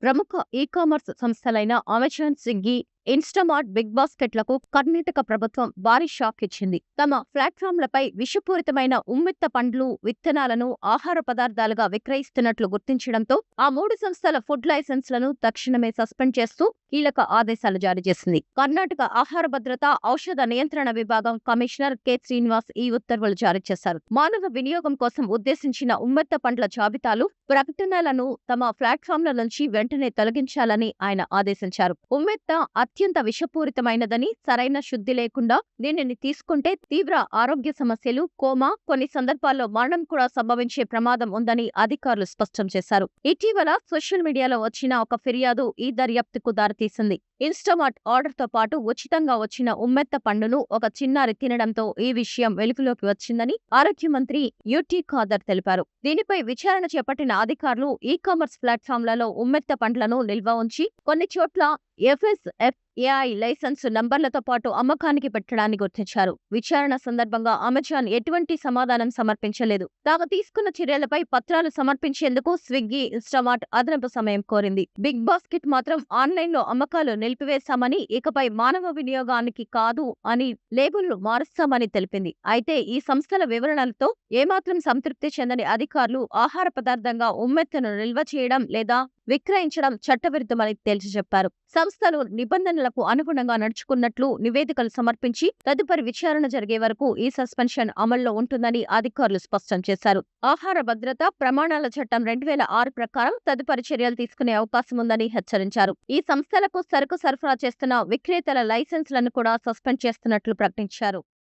ప్రముఖ ఈ-కామర్స్ సంస్థలైన Amazon, Swiggy, Instamart, big బాస్కెట్‌లకు కర్ణాటక ప్రభుత్వం భారీ షాక్ ఇచ్చింది. తమ ప్లాట్‌ఫామ్‌లపై విషపూరితమైన ఉమ్మెత్త పండ్లు, విత్తనాలను ఆహార పదార్థాలుగా విక్రయిస్తున్నట్లు గుర్తించడంతో ఆ మూడు సంస్థల ఫుడ్ లైసెన్స్‌లను తక్షణమే సస్పెండ్ చేస్తూ కీలక ఆదేశాలు జారీ చేసింది. కర్ణాటక ఆహార భద్రత, ఔషధ నియంత్రణ విభాగం కమిషనర్ కె. శ్రీనివాస్ ఈ ఉత్తర్వులు జారీ చేశారు. మానవ వినియోగం కోసం ఉద్దేశించిన ఉమ్మెత్త పండ్ల జాబితాలు, ప్రకటనలను తమ ప్లాట్‌ఫామ్‌ల నుంచి వెంటనే తొలగించాలని ఆయన ఆదేశించారు. ఉమ్మెత్త అత్యంత విషపూరితమైనదని, సరైన శుద్ధి లేకుండా దీనిని తీసుకుంటే తీవ్ర ఆరోగ్య సమస్యలు, కోమా, కొన్ని సందర్భాల్లో మరణం కూడా సంభవించే ప్రమాదం ఉందని అధికారులు స్పష్టం చేశారు. ఇటీవల సోషల్ మీడియాలో వచ్చిన ఒక ఫిర్యాదు ఈ దర్యాప్తుకు దారితీసింది. ఇన్‌స్టామార్ట్ ఆర్డర్‌తో పాటు ఉచితంగా వచ్చిన ఉమ్మెత్త పండును ఒక చిన్నారి తినడంతో ఈ విషయం వెలుగులోకి వచ్చిందని ఆరోగ్య మంత్రి యూటీ ఖాదర్ తెలిపారు. దీనిపై విచారణ చేపట్టిన అధికారులు ఈ-కామర్స్ ప్లాట్‌ఫామ్‌లలో ఉమ్మెత్త పండ్లను నిల్వ ఉంచి కొన్ని చోట్ల ఎఫ్ఎస్ఎఫ్ఏఐ లైసెన్స్ నంబర్లతో పాటు అమ్మకానికి పెట్టడాన్ని గుర్తించారు. విచారణ సందర్భంగా అమెజాన్ ఎటువంటి సమాధానం సమర్పించలేదు. తాము తీసుకున్న చర్యలపై పత్రాలు సమర్పించేందుకు స్విగ్గీ, ఇన్‌స్టామార్ట్ అదనపు సమయం కోరింది. బిగ్ బాస్కెట్ మాత్రం ఆన్లైన్లో అమ్మకాలు నిలిపివేశామని, ఇకపై మానవ వినియోగానికి కాదు అని లేబుల్ను మారుస్తామని తెలిపింది. అయితే ఈ సంస్థల వివరణలతో ఏమాత్రం సంతృప్తి చెందని అధికారులు ఆహార పదార్థంగా ఉమ్మెత్తను నిల్వ చేయడం లేదా విక్రయించడం చట్టవిరుద్ధమని తేల్చి చెప్పారు. సంస్థలు నిబంధనలకు అనుగుణంగా నడుచుకున్నట్లు నివేదికలు సమర్పించి తదుపరి విచారణ జరిగే వరకు ఈ సస్పెన్షన్ అమల్లో ఉంటుందని అధికారులు స్పష్టం చేశారు. ఆహార భద్రత ప్రమాణాల చట్టం 2006 ప్రకారం తదుపరి చర్యలు తీసుకునే అవకాశం ఉందని హెచ్చరించారు. ఈ సంస్థలకు సరుకు సరఫరా చేస్తున్న విక్రేతల లైసెన్స్లను కూడా సస్పెండ్ చేస్తున్నట్లు ప్రకటించారు.